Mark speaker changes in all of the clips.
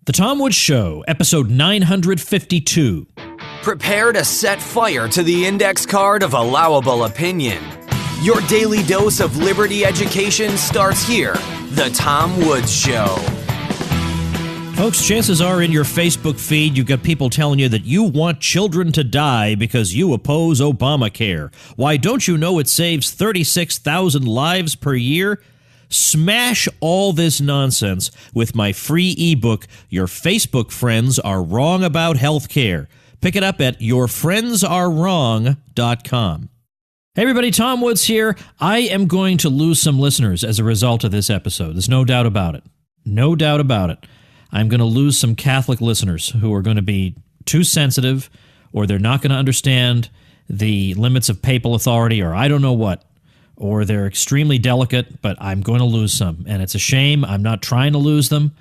Speaker 1: The Tom Woods Show, episode 952.
Speaker 2: Prepare to set fire to the index card of allowable opinion. Your daily dose of liberty education starts here. The Tom Woods Show.
Speaker 1: Folks, chances are in your Facebook feed you've got people telling you that you want children to die because you oppose Obamacare. Why, don't you know it saves 36,000 lives per year? Smash all this nonsense with my free ebook, Your Facebook Friends Are Wrong About Healthcare. Pick it up at yourfriendsarewrong.com. Hey everybody, Tom Woods here. I am going to lose some listeners as a result of this episode. There's no doubt about it. No doubt about it. I'm going to lose some Catholic listeners who are going to be too sensitive, or they're not going to understand the limits of papal authority, or I don't know what. Or they're extremely delicate, but I'm going to lose some. And it's a shame. I'm not trying to lose them.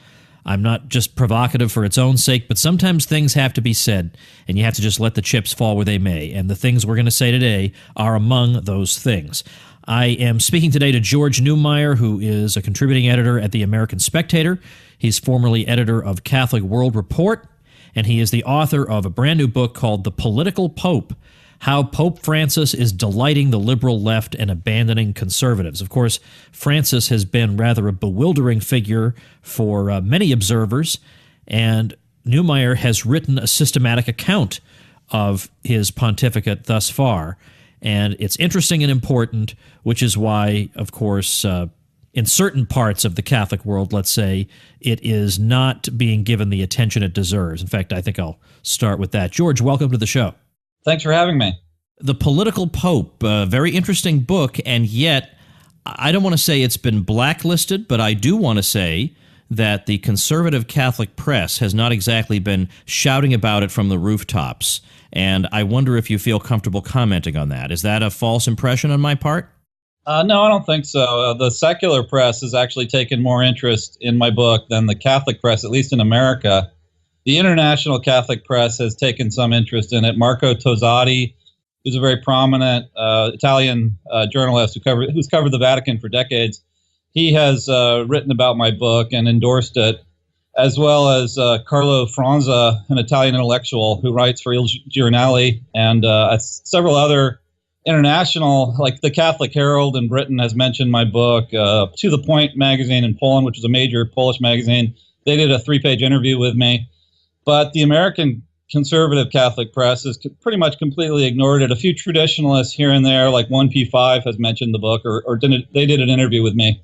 Speaker 1: I'm not just provocative for its own sake, but sometimes things have to be said, and you have to just let the chips fall where they may. And the things we're going to say today are among those things. I am speaking today to George Neumeyer, who is a contributing editor at the American Spectator. He's formerly editor of Catholic World Report, and he is the author of a brand new book called The Political Pope: How Pope Francis is Delighting the Liberal Left and Abandoning Conservatives. Of course, Francis has been rather a bewildering figure for many observers, and Neumeyer has written a systematic account of his pontificate thus far. And it's interesting and important, which is why, of course, in certain parts of the Catholic world, let's say, it is not being given the attention it deserves. In fact, I think I'll start with that. George, welcome to the show.
Speaker 3: Thanks for having me.
Speaker 1: The Political Pope, a very interesting book, and yet I don't want to say it's been blacklisted, but I do want to say that the conservative Catholic press has not exactly been shouting about it from the rooftops, and I wonder if you feel comfortable commenting on that. Is that a false impression on my part?
Speaker 3: No, I don't think so. The secular press has actually taken more interest in my book than the Catholic press, at least in America. The international Catholic press has taken some interest in it. Marco Tozzati, who's a very prominent Italian journalist who's covered the Vatican for decades, he has written about my book and endorsed it, as well as Carlo Franza, an Italian intellectual who writes for Il Giornale, and several other international, like the Catholic Herald in Britain has mentioned my book. To the Point magazine in Poland, which is a major Polish magazine, they did a 3-page interview with me. But the American conservative Catholic press has pretty much completely ignored it. A few traditionalists here and there, like 1P5 has mentioned the book, or they did an interview with me.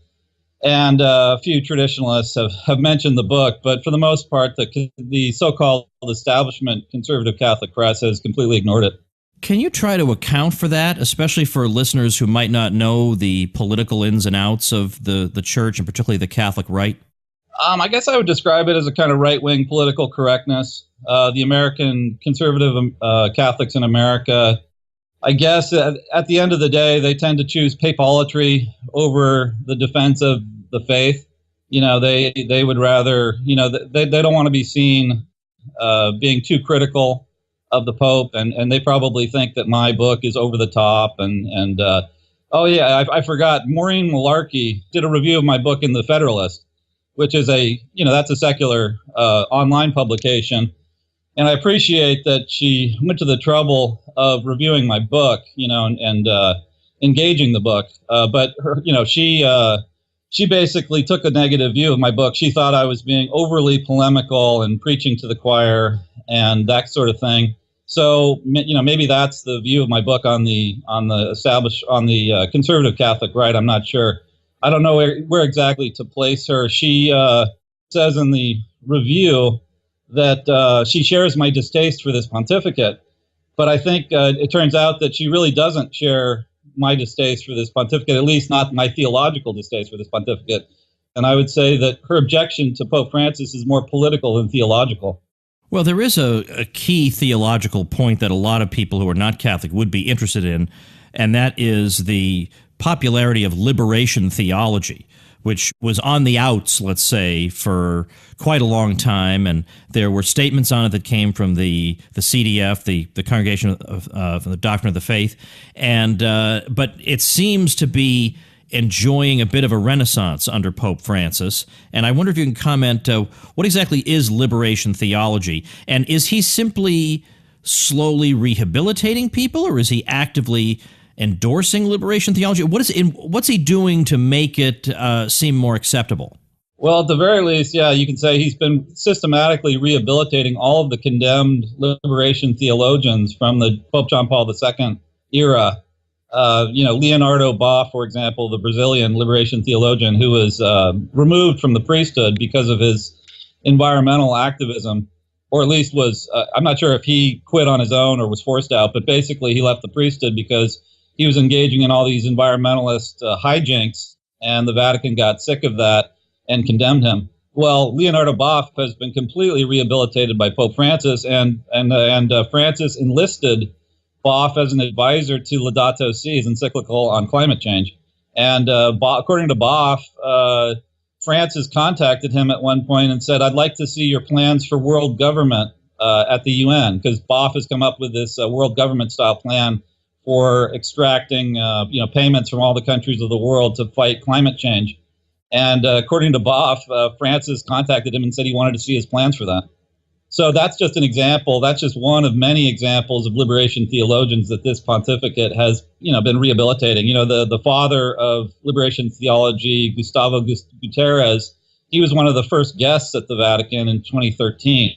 Speaker 3: And a few traditionalists have mentioned the book. But for the most part, the so-called establishment conservative Catholic press has completely ignored it.
Speaker 1: Can you try to account for that, especially for listeners who might not know the political ins and outs of the church, and particularly the Catholic right?
Speaker 3: I guess I would describe it as a kind of right-wing political correctness. The American conservative Catholics in America, I guess at the end of the day, they tend to choose papalatry over the defense of the faith. You know, they would rather, you know, they don't want to be seen being too critical of the Pope, and they probably think that my book is over the top. Oh yeah, I forgot. Maureen Malarkey did a review of my book in The Federalist, which is that's a secular online publication. And I appreciate that she went to the trouble of reviewing my book, and engaging the book. But her, she basically took a negative view of my book. She thought I was being overly polemical and preaching to the choir and that sort of thing. So, maybe that's the view of my book on the conservative Catholic right. I'm not sure. I don't know where exactly to place her. She says in the review that she shares my distaste for this pontificate, but I think it turns out that she really doesn't share my distaste for this pontificate, at least not my theological distaste for this pontificate. And I would say that her objection to Pope Francis is more political than theological.
Speaker 1: Well, there is a key theological point that a lot of people who are not Catholic would be interested in, and that is the popularity of liberation theology, which was on the outs, let's say, for quite a long time. And there were statements on it that came from the CDF, the Congregation of the Doctrine of the Faith. And but it seems to be enjoying a bit of a renaissance under Pope Francis. And I wonder if you can comment, what exactly is liberation theology? And is he simply slowly rehabilitating people, or is he actively endorsing liberation theology? What's he doing to make it seem more acceptable?
Speaker 3: Well, at the very least, yeah, you can say he's been systematically rehabilitating all of the condemned liberation theologians from the Pope John Paul II era. Leonardo Boff, for example, the Brazilian liberation theologian who was removed from the priesthood because of his environmental activism, or at least was, I'm not sure if he quit on his own or was forced out, but basically he left the priesthood because he was engaging in all these environmentalist hijinks, and the Vatican got sick of that and condemned him. Well, Leonardo Boff has been completely rehabilitated by Pope Francis, and Francis enlisted Boff as an advisor to Laudato Si, his encyclical on climate change. And according to Boff, Francis contacted him at one point and said, "I'd like to see your plans for world government at the UN," because Boff has come up with this world government style plan for extracting payments from all the countries of the world to fight climate change. And according to Boff, Francis contacted him and said he wanted to see his plans for that. So that's just an example. That's just one of many examples of liberation theologians that this pontificate has, been rehabilitating. The father of liberation theology, Gustavo Gutierrez, he was one of the first guests at the Vatican in 2013.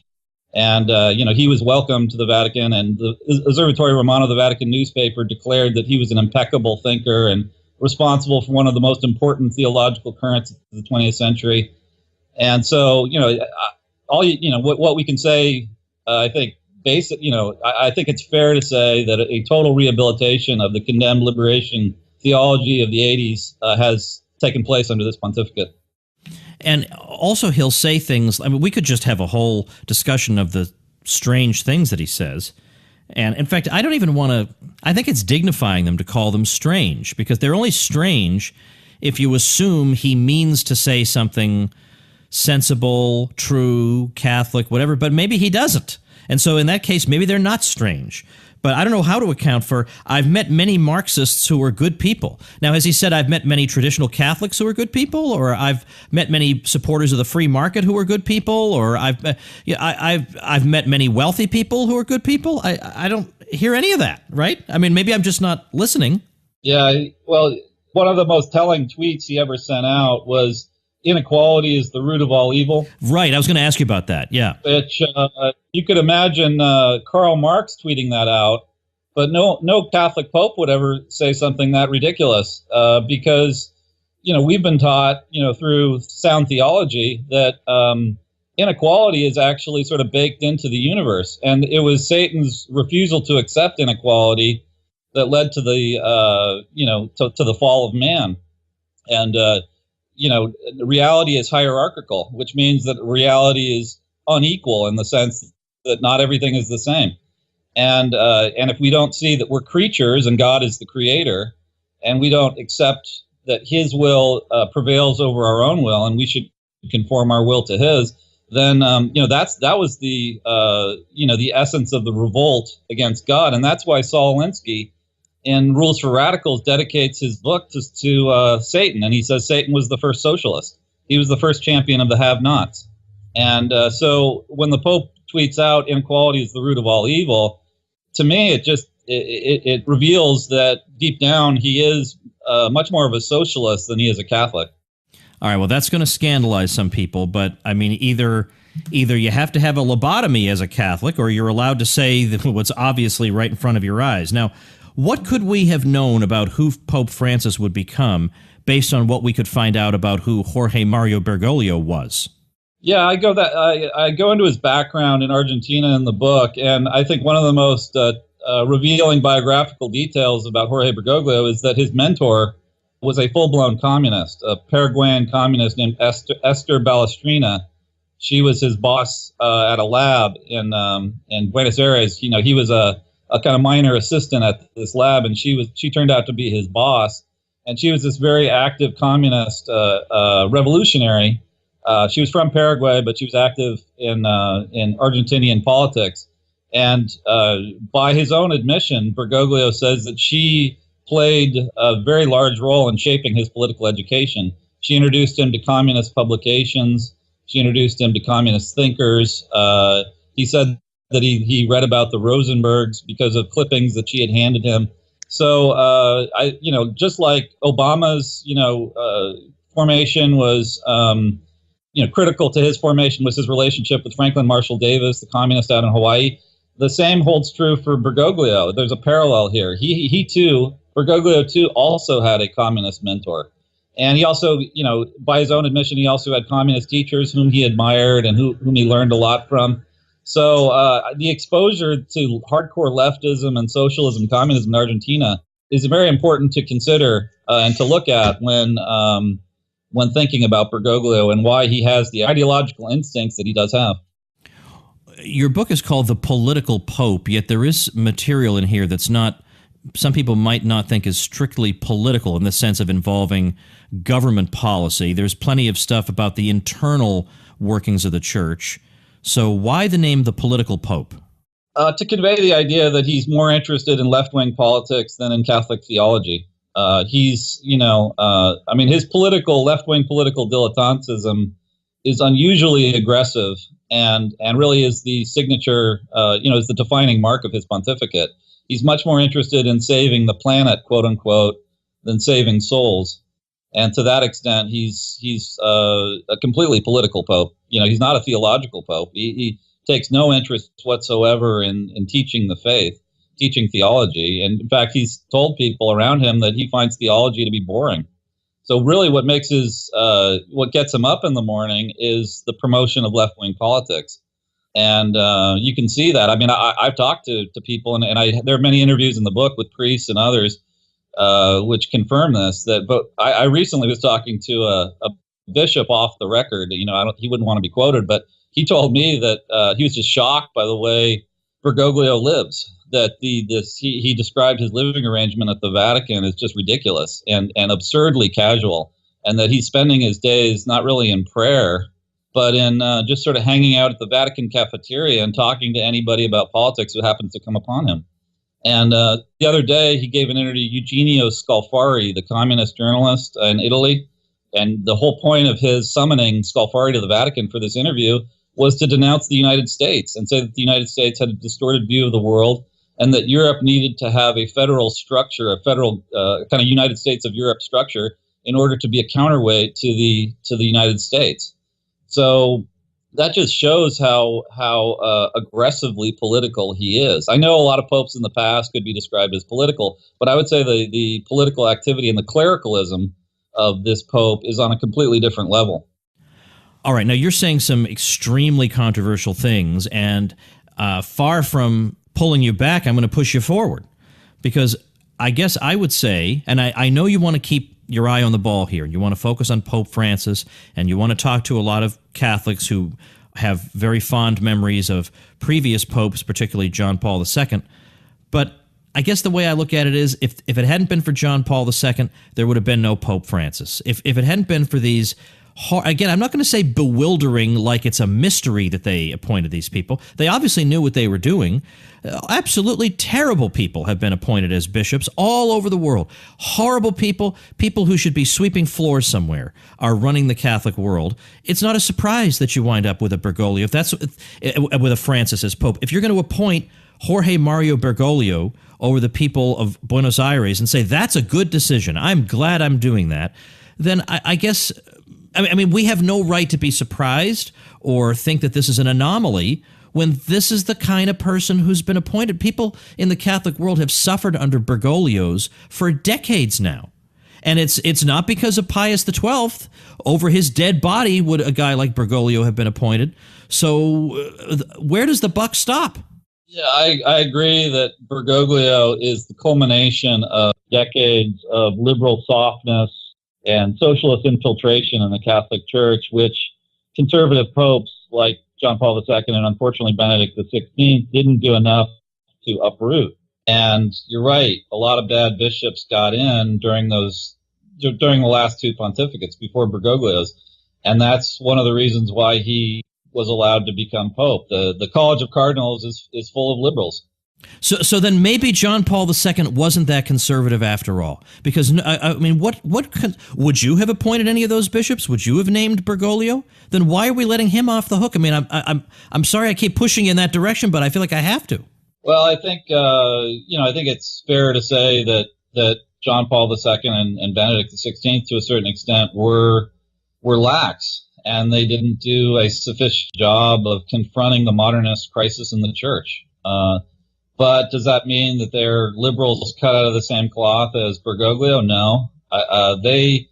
Speaker 3: And, he was welcomed to the Vatican, and the Osservatore Romano, the Vatican newspaper, declared that he was an impeccable thinker and responsible for one of the most important theological currents of the 20th century. And so, what we can say, I think, I think it's fair to say that a total rehabilitation of the condemned liberation theology of the 80s has taken place under this pontificate.
Speaker 1: And also he'll say things, we could just have a whole discussion of the strange things that he says. And in fact, I don't even want to, I think it's dignifying them to call them strange, because they're only strange if you assume he means to say something sensible, true, Catholic, whatever, but maybe he doesn't. And so in that case, maybe they're not strange. But I don't know how to account for, I've met many Marxists who are good people. Now, has he said I've met many traditional Catholics who are good people, or I've met many supporters of the free market who are good people, or I've met many wealthy people who are good people? I don't hear any of that, right? I mean, maybe I'm just not listening.
Speaker 3: Yeah, well, one of the most telling tweets he ever sent out was, "Inequality is the root of all evil."
Speaker 1: Right, I was going to ask you about that, yeah.
Speaker 3: Which you could imagine Karl Marx tweeting that out, but no Catholic pope would ever say something that ridiculous, because, we've been taught, through sound theology that inequality is actually sort of baked into the universe. And it was Satan's refusal to accept inequality that led to the, to the fall of man. And, reality is hierarchical, which means that reality is unequal in the sense that not everything is the same. And if we don't see that we're creatures and God is the creator, and we don't accept that his will prevails over our own will, and we should conform our will to his, then that was the the essence of the revolt against God. And that's why Saul Alinsky in Rules for Radicals dedicates his book to Satan, and he says Satan was the first socialist. He was the first champion of the have-nots. And so when the Pope tweets out inequality is the root of all evil, to me it reveals that deep down he is much more of a socialist than he is a Catholic.
Speaker 1: All right, well, that's going to scandalize some people, but I mean, either you have to have a lobotomy as a Catholic, or you're allowed to say what's obviously right in front of your eyes. Now, what could we have known about who Pope Francis would become based on what we could find out about who Jorge Mario Bergoglio was?
Speaker 3: Yeah, I go into his background in Argentina in the book, and I think one of the most revealing biographical details about Jorge Bergoglio is that his mentor was a full-blown communist, a Paraguayan communist named Esther Balestrina. She was his boss at a lab in Buenos Aires. He was a kind of minor assistant at this lab, and she turned out to be his boss. And she was this very active communist revolutionary. She was from Paraguay, but she was active in Argentinian politics. And by his own admission, Bergoglio says that she played a very large role in shaping his political education. She introduced him to communist publications. She introduced him to communist thinkers. He said that he read about the Rosenbergs because of clippings that she had handed him. So, just like Obama's, formation was, critical to his formation was his relationship with Franklin Marshall Davis, the communist out in Hawaii. The same holds true for Bergoglio. There's a parallel here. He too, Bergoglio too, also had a communist mentor. And he also, by his own admission, he also had communist teachers whom he admired and whom he learned a lot from. So the exposure to hardcore leftism and socialism, communism in Argentina is very important to consider and to look at when thinking about Bergoglio and why he has the ideological instincts that he does have.
Speaker 1: Your book is called The Political Pope, yet there is material in here that's not, some people might not think is strictly political in the sense of involving government policy. There's plenty of stuff about the internal workings of the church. So why the name The Political Pope?
Speaker 3: To convey the idea that he's more interested in left-wing politics than in Catholic theology. His political, left-wing political dilettantism is unusually aggressive and really is the signature, is the defining mark of his pontificate. He's much more interested in saving the planet, quote unquote, than saving souls. And to that extent, he's a completely political pope. He's not a theological pope. He takes no interest whatsoever in teaching the faith, teaching theology. And in fact, he's told people around him that he finds theology to be boring. So really what makes what gets him up in the morning is the promotion of left-wing politics. And you can see that. I mean, I've talked to people, and there are many interviews in the book with priests and others which confirm this. But I recently was talking to a bishop off the record. He wouldn't want to be quoted, but he told me that he was just shocked by the way Bergoglio lives. That he described his living arrangement at the Vatican as just ridiculous and absurdly casual, and that he's spending his days not really in prayer, but in just sort of hanging out at the Vatican cafeteria and talking to anybody about politics who happens to come upon him. And the other day, he gave an interview to Eugenio Scalfari, the communist journalist in Italy. And the whole point of his summoning Scalfari to the Vatican for this interview was to denounce the United States and say that the United States had a distorted view of the world and that Europe needed to have a federal structure, a federal kind of United States of Europe structure in order to be a counterweight to the United States. So that just shows how aggressively political he is. I know a lot of popes in the past could be described as political, but I would say the political activity and the clericalism of this pope is on a completely different level.
Speaker 1: All right. Now, you're saying some extremely controversial things, and far from pulling you back, I'm going to push you forward, because I guess I would say, and I know you want to keep your eye on the ball here. You want to focus on Pope Francis, and you want to talk to a lot of Catholics who have very fond memories of previous popes, particularly John Paul II. But I guess the way I look at it is, if it hadn't been for John Paul II, there would have been no Pope Francis. If it hadn't been for these, again, I'm not going to say bewildering, like it's a mystery that they appointed these people. They obviously knew what they were doing. Absolutely terrible people have been appointed as bishops all over the world. Horrible people, people who should be sweeping floors somewhere, are running the Catholic world. It's not a surprise that you wind up with a Bergoglio, with a Francis as Pope. If you're going to appoint Jorge Mario Bergoglio over the people of Buenos Aires and say, that's a good decision, I'm glad I'm doing that, then I guess, I mean, we have no right to be surprised or think that this is an anomaly when this is the kind of person who's been appointed. People in the Catholic world have suffered under Bergoglios for decades now. And it's not because of Pius XII. Over his dead body would a guy like Bergoglio have been appointed. So where does the buck stop?
Speaker 3: Yeah, I agree that Bergoglio is the culmination of decades of liberal softness and socialist infiltration in the Catholic Church, which conservative popes like John Paul II and unfortunately Benedict XVI didn't do enough to uproot. And you're right, a lot of bad bishops got in during the last two pontificates before Bergoglio's, and that's one of the reasons why he was allowed to become pope. The College of Cardinals is full of liberals,
Speaker 1: So then maybe John Paul II wasn't that conservative after all, because I mean, what would you have appointed any of those bishops? Would you have named Bergoglio? Then why are we letting him off the hook? I mean, I'm sorry I keep pushing you in that direction, but I feel like I have to.
Speaker 3: Well, I think I think it's fair to say that John Paul II and Benedict XVI, to a certain extent, were lax, and they didn't do a sufficient job of confronting the modernist crisis in the church. But does that mean that they're liberals cut out of the same cloth as Bergoglio? No. They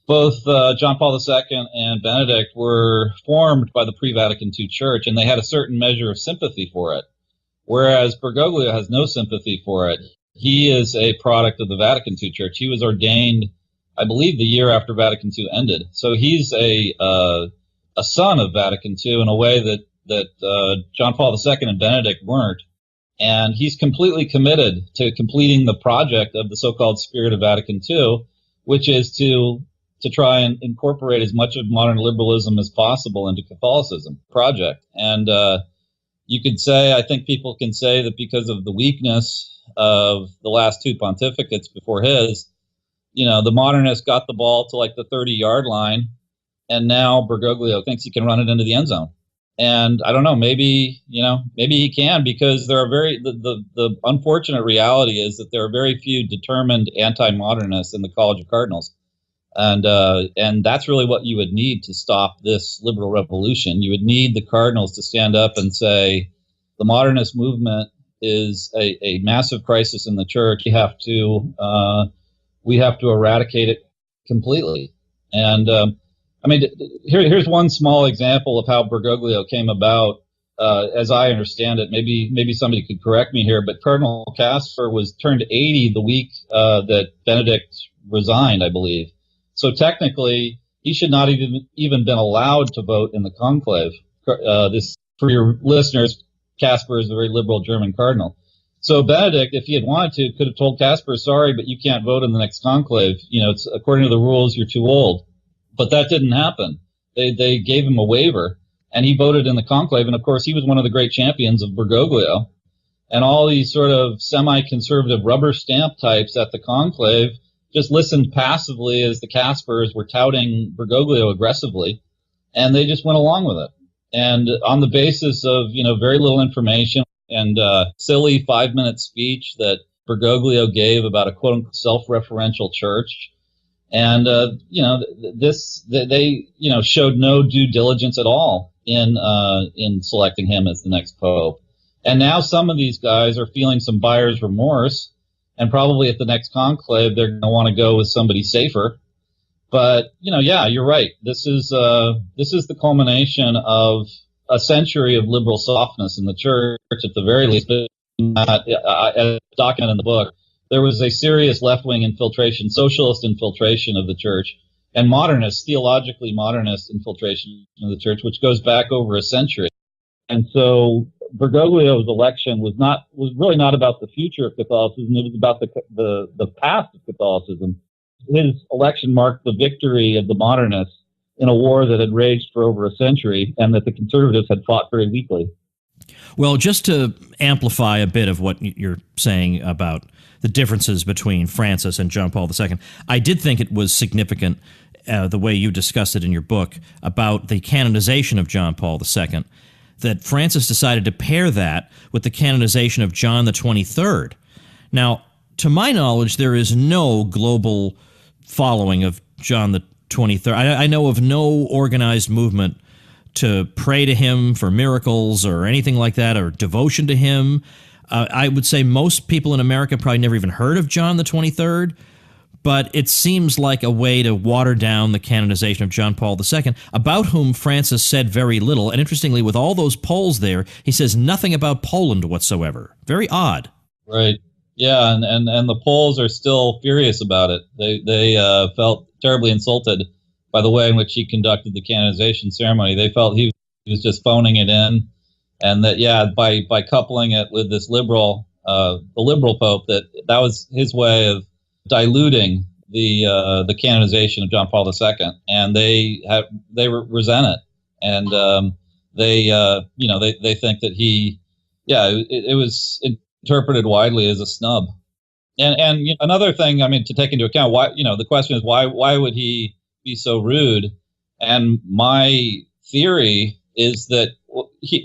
Speaker 3: both John Paul II and Benedict were formed by the pre-Vatican II church, and they had a certain measure of sympathy for it, whereas Bergoglio has no sympathy for it. He is a product of the Vatican II church. He was ordained, I believe, the year after Vatican II ended. So he's a son of Vatican II in a way that John Paul II and Benedict weren't. And he's completely committed to completing the project of the so-called Spirit of Vatican II, which is to try and incorporate as much of modern liberalism as possible into Catholicism project. And you could say, I think people can say that because of the weakness of the last two pontificates before his, the modernists got the ball to like the 30-yard line, and now Bergoglio thinks he can run it into the end zone. And I don't know, maybe he can, because there are the unfortunate reality is that there are very few determined anti-modernists in the College of Cardinals. And that's really what you would need to stop this liberal revolution. You would need the cardinals to stand up and say, the modernist movement is a massive crisis in the church. We have to eradicate it completely. And, here's one small example of how Bergoglio came about. As I understand it, maybe somebody could correct me here, but Cardinal Kasper was turned 80 the week that Benedict resigned, I believe. So technically, he should not even been allowed to vote in the conclave. This, for your listeners, Kasper is a very liberal German cardinal. So Benedict, if he had wanted to, could have told Kasper, sorry, but you can't vote in the next conclave. It's according to the rules, you're too old. But that didn't happen. They gave him a waiver, and he voted in the conclave. And, of course, he was one of the great champions of Bergoglio. And all these sort of semi-conservative rubber stamp types at the conclave just listened passively as the Kaspers were touting Bergoglio aggressively, and they just went along with it. And on the basis of, very little information and silly 5-minute speech that Bergoglio gave about a quote-unquote self-referential church, and, they showed no due diligence at all in selecting him as the next pope. And now some of these guys are feeling some buyer's remorse, and probably at the next conclave, they're going to want to go with somebody safer. But, you're right. This is the culmination of a century of liberal softness in the church, at the very least. As documented in the book, there was a serious left-wing infiltration, socialist infiltration of the church, and theologically modernist infiltration of the church, which goes back over a century. And so Bergoglio's election was really not about the future of Catholicism. It was about the past of Catholicism. His election marked the victory of the modernists in a war that had raged for over a century and that the conservatives had fought very weakly.
Speaker 1: Well, just to amplify a bit of what you're saying about the differences between Francis and John Paul II, I did think it was significant, the way you discussed it in your book, about the canonization of John Paul II, that Francis decided to pair that with the canonization of John the 23rd. Now, to my knowledge, there is no global following of John the 23rd. I know of no organized movement to pray to him for miracles or anything like that, or devotion to him. I would say most people in America probably never even heard of John the 23rd, but it seems like a way to water down the canonization of John Paul II, about whom Francis said very little. And interestingly, with all those polls there, he says nothing about Poland whatsoever. Very odd.
Speaker 3: Right. Yeah, and the Poles are still furious about it. They felt terribly insulted by the way in which he conducted the canonization ceremony. They felt he was just phoning it in, and that by coupling it with this the liberal pope, that was his way of diluting the canonization of John Paul II, and they resent it, and they think that it was interpreted widely as a snub. And another thing, I mean, to take into account, why, the question is why would he be so rude? And my theory is that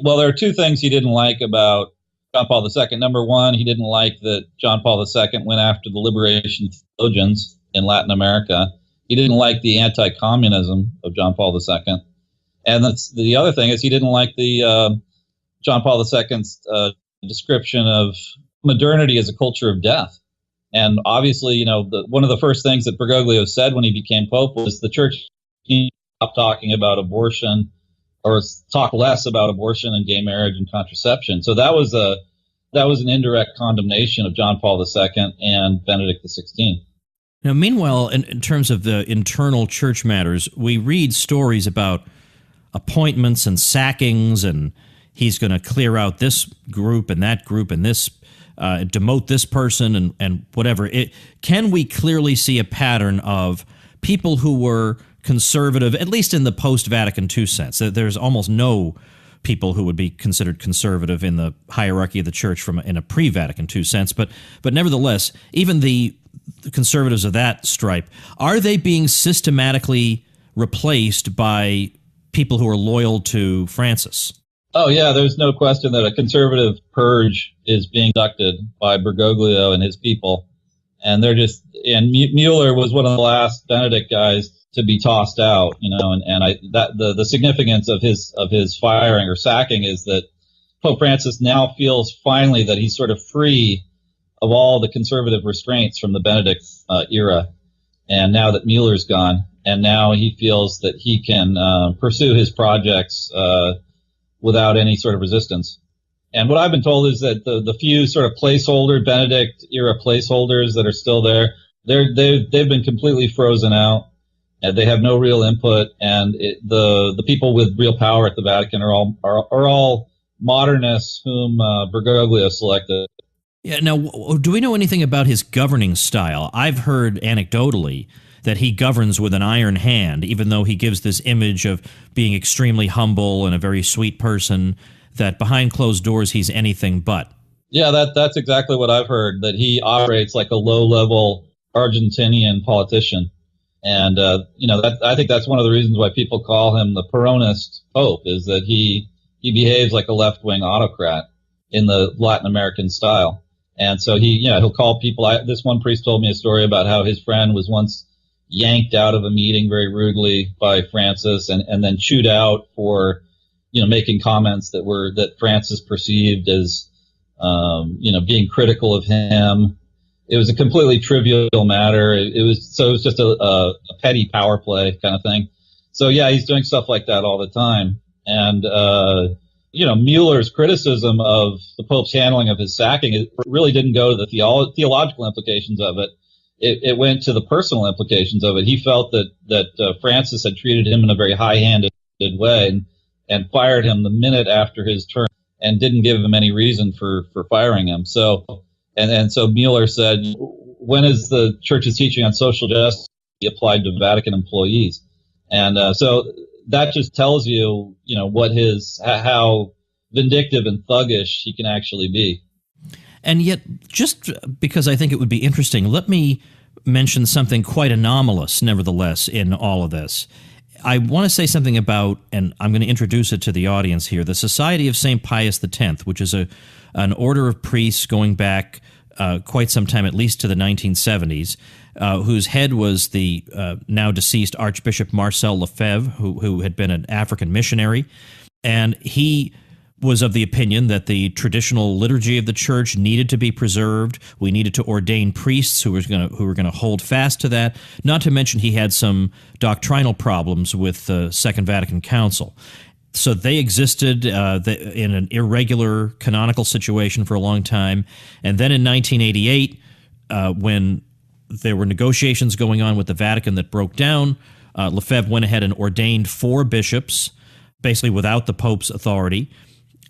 Speaker 3: there are two things he didn't like about John Paul II. Number one, he didn't like that John Paul II went after the liberation theologians in Latin America. He didn't like the anti-communism of John Paul II. And the other thing is he didn't like the John Paul II's description of modernity as a culture of death. And obviously, one of the first things that Bergoglio said when he became Pope was the church needs to stop talking about abortion, or talk less about abortion and gay marriage and contraception. So that was an indirect condemnation of John Paul II and Benedict XVI.
Speaker 1: Now, meanwhile, in terms of the internal church matters, we read stories about appointments and sackings, and he's going to clear out this group and that group and this demote this person and whatever. Can we clearly see a pattern of people who were conservative, at least in the post-Vatican II sense? There's almost no people who would be considered conservative in the hierarchy of the church in a pre-Vatican II sense, but nevertheless, even the conservatives of that stripe, are they being systematically replaced by people who are loyal to Francis?
Speaker 3: Oh, yeah, there's no question that a conservative purge is being conducted by Bergoglio and his people. And Mueller was one of the last Benedict guys to be tossed out, the significance of his firing or sacking is that Pope Francis now feels finally that he's sort of free of all the conservative restraints from the Benedict era. And now that Mueller's gone, and now he feels that he can pursue his projects without any sort of resistance. And what I've been told is that the few sort of placeholder Benedict era placeholders that are still there, they've been completely frozen out, and they have no real input. And the people with real power at the Vatican are all modernists whom Bergoglio selected.
Speaker 1: Yeah. Now, do we know anything about his governing style? I've heard anecdotally that he governs with an iron hand, even though he gives this image of being extremely humble and a very sweet person, that behind closed doors he's anything but.
Speaker 3: Yeah, that's exactly what I've heard, that he operates like a low-level Argentinian politician. And, I think that's one of the reasons why people call him the Peronist Pope, is that he behaves like a left-wing autocrat in the Latin American style. And so he'll call people. This one priest told me a story about how his friend was once yanked out of a meeting very rudely by Francis and then chewed out for, making comments that Francis perceived as, being critical of him. It was a completely trivial matter. It was just a petty power play kind of thing. So yeah, he's doing stuff like that all the time. And, Mueller's criticism of the Pope's handling of his sacking, it really didn't go to the theological implications of it. It went to the personal implications of it. He felt that Francis had treated him in a very high-handed way and fired him the minute after his term and didn't give him any reason for firing him. So Mueller said, when is the church's teaching on social justice applied to Vatican employees? And so that just tells you, how vindictive and thuggish he can actually be.
Speaker 1: And yet, just because I think it would be interesting, let me mention something quite anomalous, nevertheless, in all of this. I want to say something about, and I'm going to introduce it to the audience here, the Society of St. Pius X, which is an order of priests going back quite some time, at least to the 1970s, whose head was the now deceased Archbishop Marcel Lefebvre, who had been an African missionary. And he was of the opinion that the traditional liturgy of the church needed to be preserved. We needed to ordain priests who were going to hold fast to that. Not to mention he had some doctrinal problems with the Second Vatican Council. So they existed in an irregular canonical situation for a long time. And then in 1988, when there were negotiations going on with the Vatican that broke down, Lefebvre went ahead and ordained 4 bishops, basically without the Pope's authority,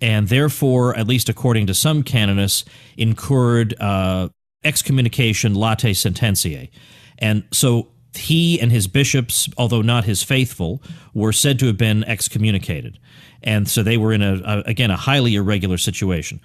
Speaker 1: and therefore, at least according to some canonists, incurred excommunication latae sententiae. And so he and his bishops, although not his faithful, were said to have been excommunicated. And so they were in, a highly irregular situation.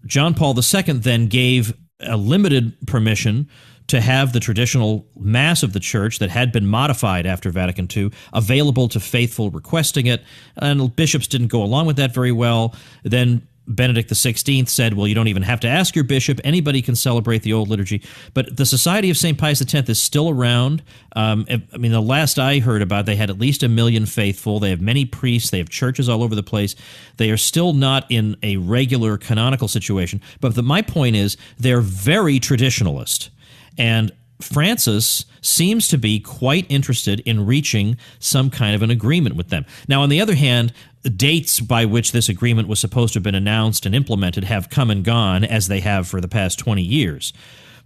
Speaker 1: John Paul II then gave a limited permission to have the traditional Mass of the Church that had been modified after Vatican II available to faithful requesting it, and bishops didn't go along with that very well. Then Benedict XVI said, well, you don't even have to ask your bishop. Anybody can celebrate the old liturgy. But the Society of St. Pius X is still around. I mean, the last I heard about, they had at least 1 million faithful. They have many priests. They have churches all over the place. They are still not in a regular canonical situation. But my point is, they're very traditionalist. And Francis seems to be quite interested in reaching some kind of an agreement with them. Now, on the other hand, the dates by which this agreement was supposed to have been announced and implemented have come and gone, as they have for the past 20 years.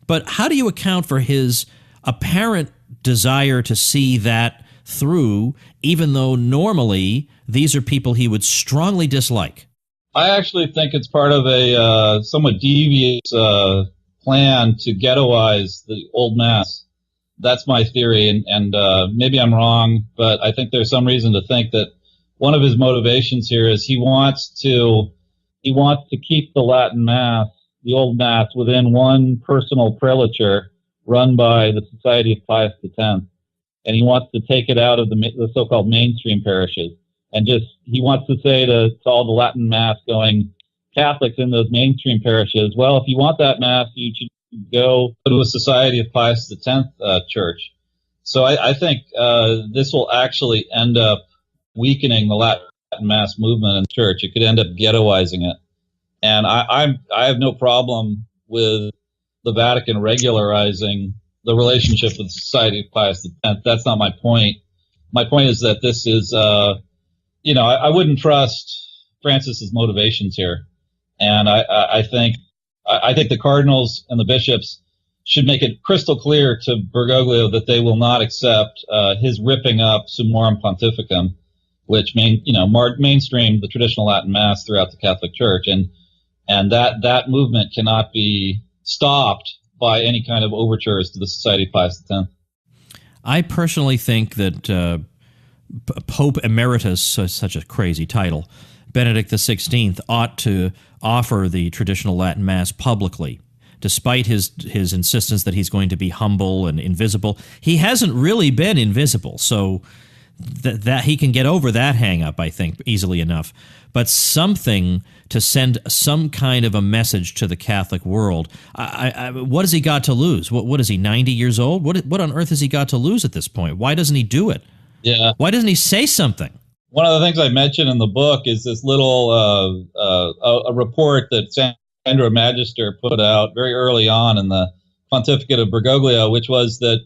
Speaker 1: But how do you account for his apparent desire to see that through, even though normally these are people he would strongly dislike?
Speaker 3: I actually think it's part of a somewhat devious plan to ghettoize the old Mass. That's my theory, and maybe I'm wrong, but I think there's some reason to think that one of his motivations here is he wants to keep the Latin Mass, the old Mass, within one personal prelature run by the Society of Pius X, and he wants to take it out of the so-called mainstream parishes, and he wants to say to all the Latin Mass going Catholics in those mainstream parishes, well, if you want that Mass, you should go to a Society of Pius X church. So I think this will actually end up weakening the Latin Mass movement in the church. It could end up ghettoizing it. And I have no problem with the Vatican regularizing the relationship with the Society of Pius X. That's not my point. My point is that this is, I wouldn't trust Francis's motivations here. And I think the cardinals and the bishops should make it crystal clear to Bergoglio that they will not accept his ripping up Summorum Pontificum, which mainstreamed the traditional Latin Mass throughout the Catholic Church, and that movement cannot be stopped by any kind of overtures to the Society of Pius X.
Speaker 1: I personally think that Pope Emeritus, such a crazy title, Benedict XVI, ought to offer the traditional Latin Mass publicly, despite his insistence that he's going to be humble and invisible. He hasn't really been invisible, so that he can get over that hang-up, I think, easily enough. But something to send some kind of a message to the Catholic world. What has he got to lose? What is he, 90 years old? What on earth has he got to lose at this point? Why doesn't he do it?
Speaker 3: Yeah.
Speaker 1: Why doesn't he say something?
Speaker 3: One of the things I mentioned in the book is this little a report that Sandro Magister put out very early on in the Pontificate of Bergoglio, which was that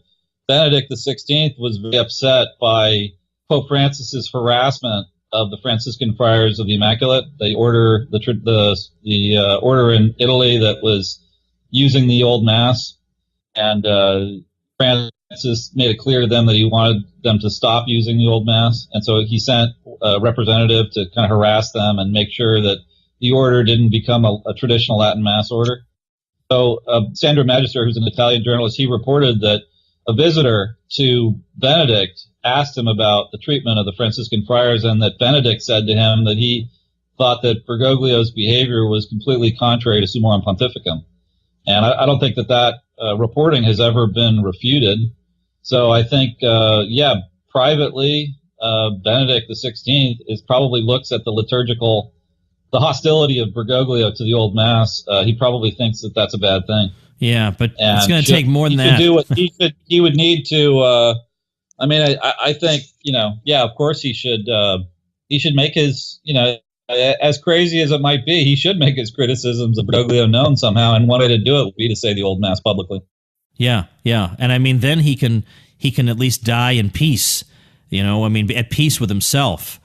Speaker 3: Benedict XVI was very upset by Pope Francis's harassment of the Franciscan Friars of the Immaculate, the order, the order in Italy that was using the Old Mass, and Francis made it clear to them that he wanted them to stop using the Old Mass, and so he sent a representative to kind of harass them and make sure that the order didn't become a traditional Latin Mass order. So Sandro Magister, who's an Italian journalist, he reported that a visitor to Benedict asked him about the treatment of the Franciscan friars, and that Benedict said to him that he thought that Bergoglio's behavior was completely contrary to Summorum Pontificum. And I don't think that reporting has ever been refuted. So I think, privately, Benedict XVI probably looks at the hostility of Bergoglio to the Old Mass. He probably thinks that that's a bad thing.
Speaker 1: Yeah, but it's going to take more than that.
Speaker 3: He would need to. I think, of course he should make his, as crazy as it might be, he should make his criticisms of Bergoglio known somehow. And one way to do it would be to say the Old Mass publicly. Yeah.
Speaker 1: And I mean, then he can at least die in peace, at peace with himself.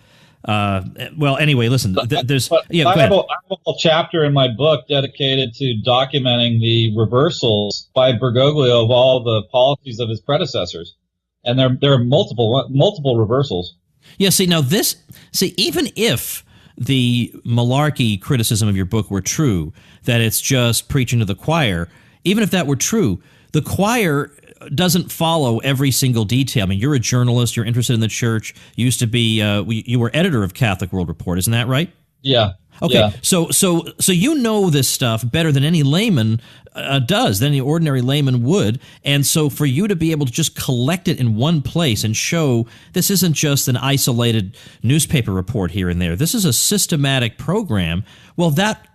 Speaker 1: Well, anyway, listen, there's
Speaker 3: I have a whole chapter in my book dedicated to documenting the reversals by Bergoglio of all the policies of his predecessors. And there are multiple reversals.
Speaker 1: Yeah, even if the Malarkey criticism of your book were true, that it's just preaching to the choir, even if that were true, the choir doesn't follow every single detail. I mean, you're a journalist, you're interested in the church, you used to be, you were editor of Catholic World Report, isn't that right?
Speaker 3: Yeah.
Speaker 1: Okay,
Speaker 3: Yeah.
Speaker 1: so you know this stuff better than any layman does, than any ordinary layman would, and so for you to be able to just collect it in one place and show this isn't just an isolated newspaper report here and there, this is a systematic program, well, that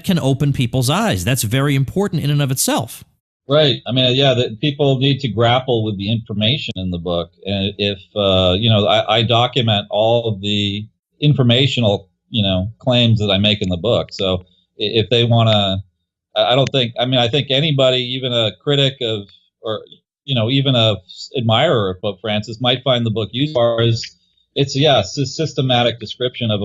Speaker 1: can open people's eyes. That's very important in and of itself.
Speaker 3: Right. I mean, yeah, that people need to grapple with the information in the book, and if I document all of the informational claims that I make in the book. So if they want to, I think anybody, even a critic of, or, even a admirer of Pope Francis might find the book useful, as it's a systematic description of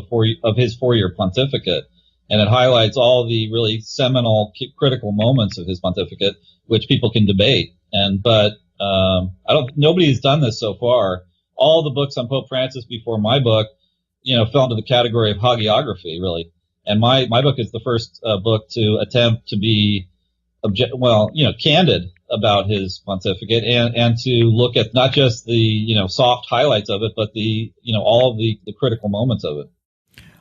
Speaker 3: his 4-year pontificate. And it highlights all the really seminal critical moments of his pontificate, which people can debate. But nobody's done this so far. All the books on Pope Francis before my book, fell into the category of hagiography, really. And my book is the first book to attempt to be candid about his pontificate and to look at not just the soft highlights of it, but the all of the critical moments of it.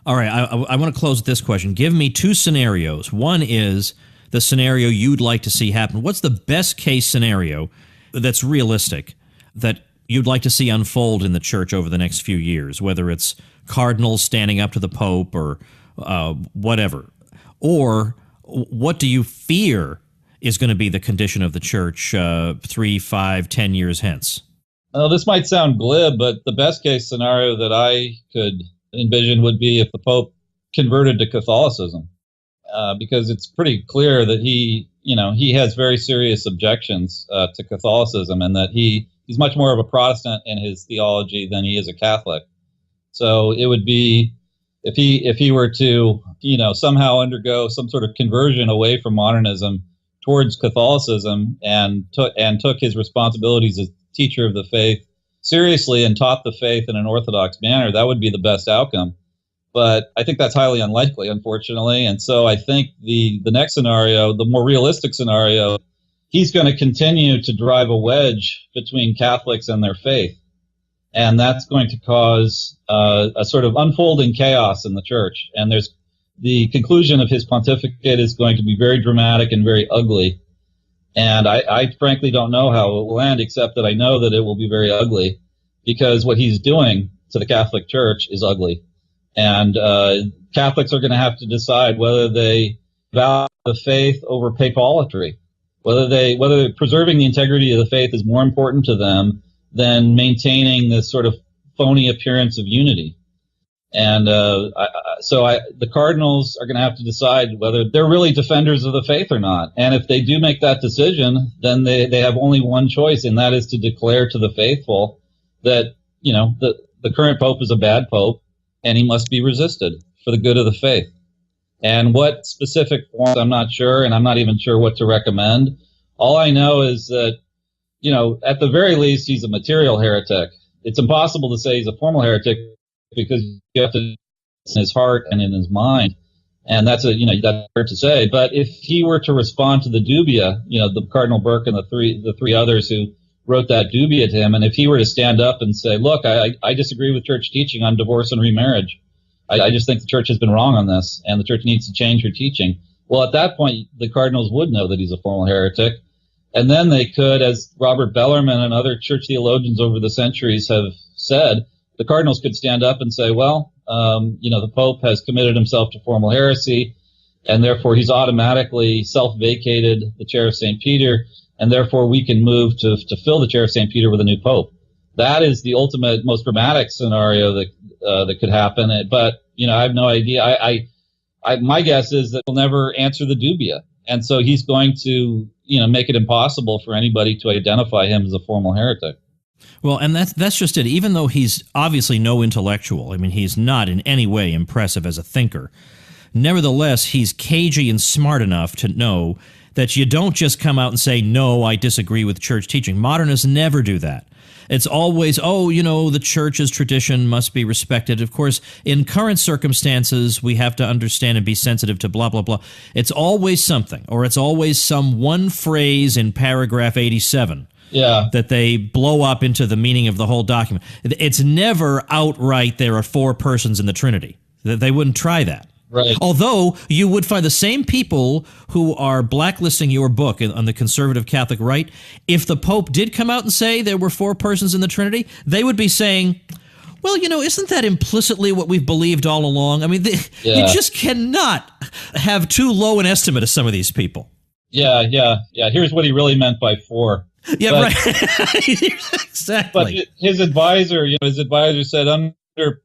Speaker 1: All right, I want to close with this question. Give me 2 scenarios. One is the scenario you'd like to see happen. What's the best case scenario that's realistic that you'd like to see unfold in the church over the next few years, whether it's cardinals standing up to the Pope or whatever? Or what do you fear is going to be the condition of the church 3, 5, 10 years hence?
Speaker 3: This might sound glib, but the best case scenario that I could envision would be if the Pope converted to Catholicism, because it's pretty clear that he has very serious objections to Catholicism, and that he's much more of a Protestant in his theology than he is a Catholic. So it would be if he were to somehow undergo some sort of conversion away from modernism towards Catholicism and took his responsibilities as teacher of the faith seriously and taught the faith in an orthodox manner, that would be the best outcome. But I think that's highly unlikely, unfortunately. And so I think the next scenario, the more realistic scenario, he's going to continue to drive a wedge between Catholics and their faith. And that's going to cause a sort of unfolding chaos in the church. And the conclusion of his pontificate is going to be very dramatic and very ugly. And I frankly don't know how it will end, except that I know that it will be very ugly, because what he's doing to the Catholic Church is ugly. And Catholics are going to have to decide whether they value the faith over papalatry, whether preserving the integrity of the faith is more important to them than maintaining this sort of phony appearance of unity. And the cardinals are going to have to decide whether they're really defenders of the faith or not. And if they do make that decision, then they have only one choice, and that is to declare to the faithful that, the current pope is a bad pope and he must be resisted for the good of the faith. And what specific forms, I'm not sure, and I'm not even sure what to recommend. All I know is that, at the very least, he's a material heretic. It's impossible to say he's a formal heretic, because you have to in his heart and in his mind, and that's hard to say. But if he were to respond to the dubia, the Cardinal Burke and the three others who wrote that dubia to him, and if he were to stand up and say, "Look, I disagree with church teaching on divorce and remarriage. I just think the church has been wrong on this, and the church needs to change her teaching." Well, at that point, the cardinals would know that he's a formal heretic, and then they could, as Robert Bellarmine and other church theologians over the centuries have said, the cardinals could stand up and say, well, the Pope has committed himself to formal heresy, and therefore he's automatically self-vacated the chair of St. Peter, and therefore we can move to fill the chair of St. Peter with a new Pope. That is the ultimate, most dramatic scenario that could happen. But, I have no idea. My guess is that he'll never answer the dubia. And so he's going to, make it impossible for anybody to identify him as a formal heretic.
Speaker 1: Well, and that's just it. Even though he's obviously no intellectual, I mean, he's not in any way impressive as a thinker. Nevertheless, he's cagey and smart enough to know that you don't just come out and say, no, I disagree with church teaching. Modernists never do that. It's always, the church's tradition must be respected. Of course, in current circumstances, we have to understand and be sensitive to blah, blah, blah. It's always something, or it's always some one phrase in paragraph 87 that they blow up into the meaning of the whole document. It's never outright there are 4 persons in the Trinity. They wouldn't try that.
Speaker 3: Right.
Speaker 1: Although you would find the same people who are blacklisting your book on the conservative Catholic right, if the Pope did come out and say there were 4 persons in the Trinity, they would be saying, well, isn't that implicitly what we've believed all along? I mean, you just cannot have too low an estimate of some of these people.
Speaker 3: Yeah. Here's what he really meant by 4.
Speaker 1: Yeah, right. Exactly.
Speaker 3: But his advisor said under,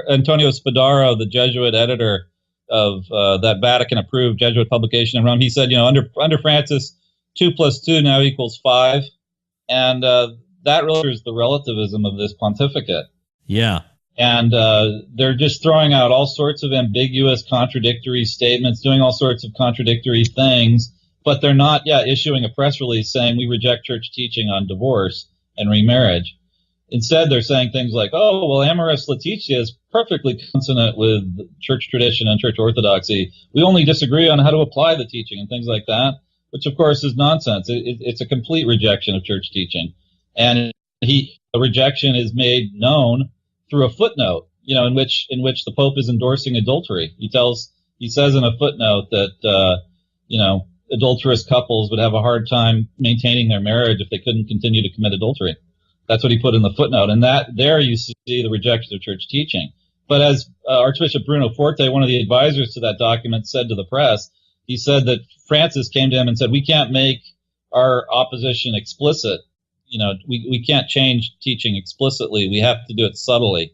Speaker 3: Antonio Spadaro, the Jesuit editor of that Vatican-approved Jesuit publication in Rome, he said, under Francis, 2 + 2 now equals 5, and that really is the relativism of this pontificate.
Speaker 1: Yeah.
Speaker 3: And they're just throwing out all sorts of ambiguous, contradictory statements, doing all sorts of contradictory things, but they're not, issuing a press release saying we reject church teaching on divorce and remarriage. Instead, they're saying things like, oh, well, Amoris Laetitia is perfectly consonant with church tradition and church orthodoxy. We only disagree on how to apply the teaching and things like that, which, of course, is nonsense. It's a complete rejection of church teaching. And the rejection is made known through a footnote, in which the Pope is endorsing adultery. He says in a footnote that, adulterous couples would have a hard time maintaining their marriage if they couldn't continue to commit adultery. That's what he put in the footnote. And there you see the rejection of church teaching. But as Archbishop Bruno Forte, one of the advisors to that document, said to the press, he said that Francis came to him and said, we can't make our opposition explicit. We can't change teaching explicitly. We have to do it subtly.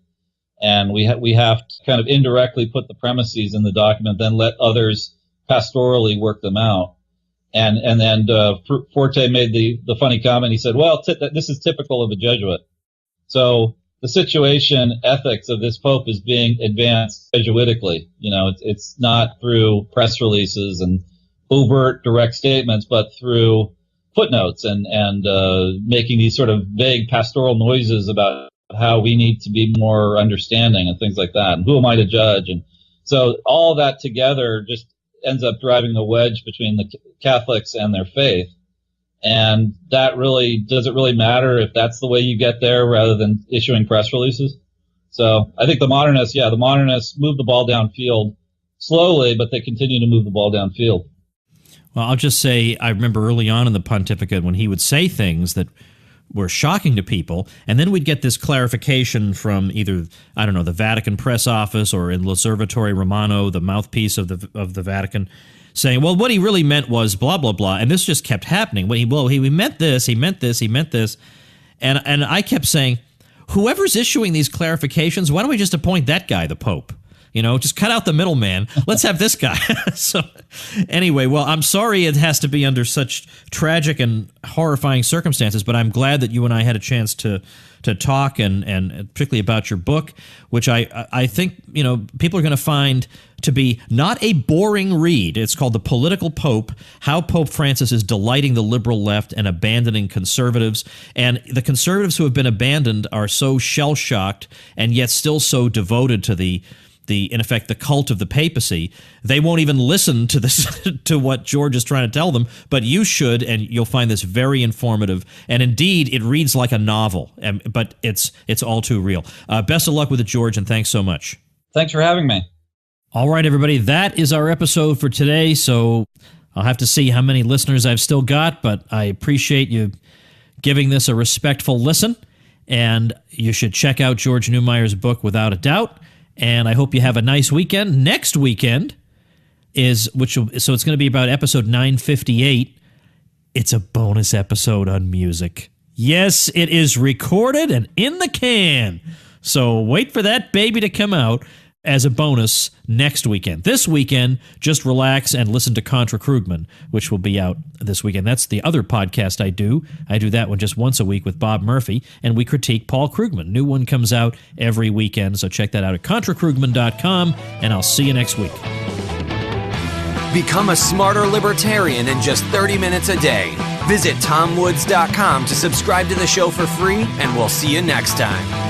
Speaker 3: And we have to kind of indirectly put the premises in the document, then let others pastorally work them out. And then Forte made the funny comment. He said, well, this is typical of a Jesuit. So the situation ethics of this Pope is being advanced Jesuitically. It's not through press releases and overt direct statements, but through footnotes and making these sort of vague pastoral noises about how we need to be more understanding and things like that. And who am I to judge? And so all that together just ends up driving the wedge between the Catholics and their faith. And does it really matter if that's the way you get there rather than issuing press releases? So I think the modernists move the ball downfield slowly, but they continue to move the ball downfield.
Speaker 1: Well, I'll just say I remember early on in the pontificate when he would say things that were shocking to people, and then we'd get this clarification from either, I don't know, the Vatican press office or in L'Osservatore Romano, the mouthpiece of the Vatican, saying, well, what he really meant was blah, blah, blah, and this just kept happening. He meant this, he meant this, he meant this, and I kept saying, whoever's issuing these clarifications, why don't we just appoint that guy, the Pope? Just cut out the middleman. Let's have this guy. So anyway, well, I'm sorry it has to be under such tragic and horrifying circumstances, but I'm glad that you and I had a chance to talk and particularly about your book, which I think, people are going to find to be not a boring read. It's called The Political Pope, How Pope Francis is Delighting the Liberal Left and Abandoning Conservatives. And the conservatives who have been abandoned are so shell-shocked and yet still so devoted to in effect, the cult of the papacy. They won't even listen to this, to what George is trying to tell them, but you should, and you'll find this very informative. And indeed, it reads like a novel, but it's all too real. Best of luck with it, George, and thanks so much.
Speaker 3: Thanks for having me.
Speaker 1: All right, everybody, that is our episode for today, so I'll have to see how many listeners I've still got, but I appreciate you giving this a respectful listen, and you should check out George Neumayer's book without a doubt. And I hope you have a nice weekend. Next weekend so it's going to be about episode 958. It's a bonus episode on music. Yes, it is recorded and in the can. So wait for that baby to come out as a bonus next weekend. This weekend, just relax and listen to Contra Krugman, which will be out this weekend. That's the other podcast I do. I do that one just once a week with Bob Murphy, and we critique Paul Krugman. New one comes out every weekend, so check that out at ContraKrugman.com, and I'll see you next week.
Speaker 2: Become a smarter libertarian in just 30 minutes a day. Visit TomWoods.com to subscribe to the show for free, and we'll see you next time.